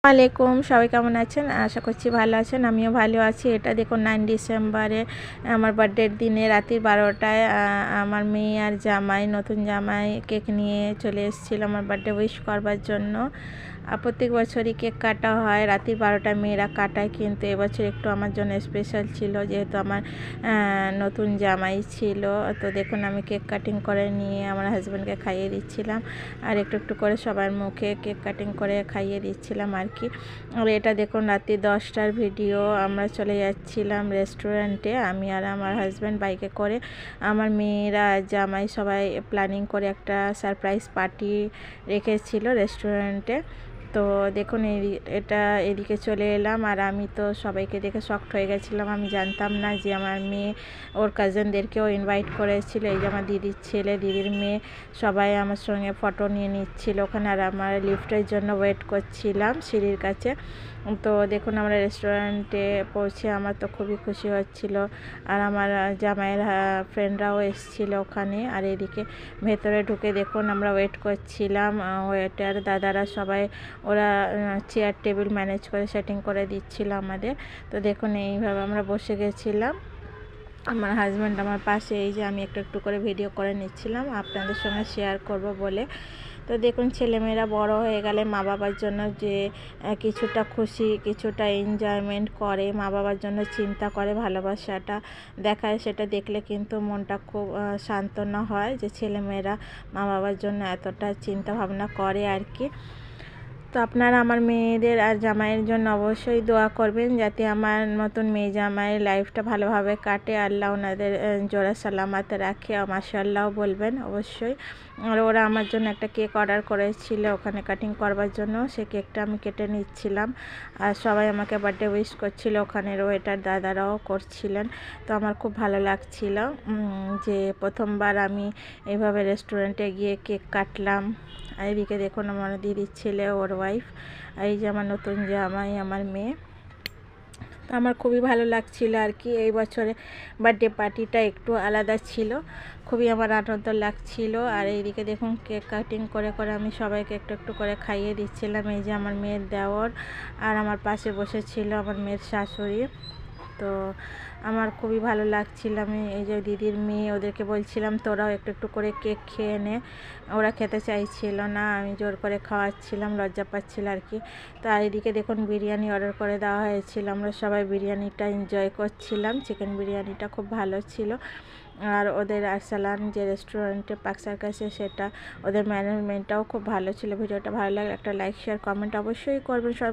আলাইকুম, সবাই কেমন আছেন? আশা করছি ভালো আছেন। আমিও ভালো আছি। এটা দেখুন 9 ডিসেম্বরে আমার বার্থডের দিনে রাত্রি 12টায় আমার মেয়ে আর জামাই, নতুন জামাই কেক নিয়ে চলে এসেছিল আমার বার্থডে উইশ করবার জন্য। প্রত্যেক বছরই কেক কাটা হয়, রাত্রি 12টায় মেয়েরা কাটায়, কিন্তু এবছর একটু আমার জন্য স্পেশাল ছিল, যেহেতু আমার নতুন জামাই ছিল। তো দেখুন আমি কেক কাটিং করে নিয়ে আমার হাজব্যান্ডকে খাইয়ে দিচ্ছিলাম, আর একটু একটু করে সবার মুখে কেক কাটিং করে খাইয়ে দিচ্ছিলাম আর কি। আর এটা দেখুন রাত্রি 10টার ভিডিও। আমরা চলে যাচ্ছিলাম রেস্টুরেন্টে, আমি আর আমার হাজব্যান্ড বাইকে করে। আমার মেয়েরা জামাই সবাই প্ল্যানিং করে একটা সারপ্রাইজ পার্টি রেখেছিল রেস্টুরেন্টে। তো দেখুন এটা এদিকে চলে এলাম, আর আমি তো সবাইকে দেখে শকড হয়ে গেছিলাম। আমি জানতাম না যে আমার মেয়ে ওর কাজিনদেরকেও ইনভাইট করেছিল। এই যে আমার দিদির ছেলে, দিদির মেয়ে, সবাই আমার সঙ্গে ফটো নিয়ে নিচ্ছিল ওখানে, আর আমার লিফটের জন্য ওয়েট করছিলাম সিঁড়ির কাছে। তো দেখুন আমরা রেস্টুরেন্টে পৌঁছে আমার তো খুবই খুশি হচ্ছিল, আর আমার জামাইয়ের ফ্রেন্ডরাও এসেছিল ওখানে। আর এদিকে ভেতরে ঢুকে দেখুন আমরা ওয়েট করছিলাম, ওয়েটার দাদারা সবাই ওরা চেয়ার টেবিল ম্যানেজ করে সেটিং করে দিচ্ছিল আমাদের। তো দেখুন এইভাবে আমরা বসে গেছিলাম, আমার হাজব্যান্ড আমার পাশে। এই যে আমি একটু একটু করে ভিডিও করে নিচ্ছিলাম আপনাদের সঙ্গে শেয়ার করব বলে। তো দেখুন ছেলেমেয়েরা বড় হয়ে গেলে মা বাবার জন্য যে কিছুটা খুশি, কিছুটা এনজয়মেন্ট করে, মা বাবার জন্য চিন্তা করে, ভালোবাসাটা দেখায়, সেটা দেখলে কিন্তু মনটা খুব সান্ত্বনা হয় যে ছেলেমেয়েরা মা বাবার জন্য এতটা চিন্তা ভাবনা করে আর কি। তো আপনারা আমার মেয়েদের আর জামাইয়ের জন্য অবশ্যই দোয়া করবেন, যাতে আমার নতুন মেয়ে জামাইয়ের লাইফটা ভালোভাবে কাটে, আল্লাহ ওনাদের জোড়া সালামাতে রাখে, মাশাআল্লাহ বলবেন অবশ্যই। আর ওরা আমার জন্য একটা কেক অর্ডার করেছিল ওখানে কাটিং করবার জন্য, সেই কেকটা আমি কেটে নিচ্ছিলাম, আর সবাই আমাকে বার্থডে উইশ করছিল, ওখানের ওয়েটার দাদারাও করছিলেন। তো আমার খুব ভালো লাগছিল যে প্রথমবার আমি এইভাবে রেস্টুরেন্টে গিয়ে কেক কাটলাম। আর এদিকে দেখুন আমার দিদির ছেলে, ওর ওয়াইফ, এই যে আমার নতুন জামাই, আমার মেয়ে। তো আমার খুবই ভালো লাগছিল আর কি। এই বছরে বার্থডে পার্টিটা একটু আলাদা ছিল, খুবই আমার আনন্দ লাগছিল। আর এইদিকে দেখুন কেক কাটিং করে করে আমি সবাইকে একটু একটু করে খাইয়ে দিচ্ছিলাম। এই যে আমার মেয়ের দেওর, আর আমার পাশে বসেছিল আমার মেয়ের শাশুড়ি। তো আমার খুবই ভালো লাগছিল। আমি এই যে দিদির মেয়ে, ওদেরকে বলছিলাম তোরাও একটু একটু করে কেক খেয়ে নে। ওরা খেতে চাইছিল না, আমি জোর করে খাওয়াচ্ছিলাম, লজ্জা পাচ্ছিল আর কি। তো আর এদিকে দেখুন বিরিয়ানি অর্ডার করে দেওয়া হয়েছিল, আমরা সবাই বিরিয়ানিটা এনজয় করছিলাম। চিকেন বিরিয়ানিটা খুব ভালো ছিল। আর ওদের আরসালান যে রেস্টুরেন্টে পার্ক সার্কাসে, সেটা ওদের ম্যানেজমেন্টটাও খুব ভালো ছিল। ভিডিওটা ভালো লাগলে একটা লাইক, শেয়ার, কমেন্ট অবশ্যই করবেন। সব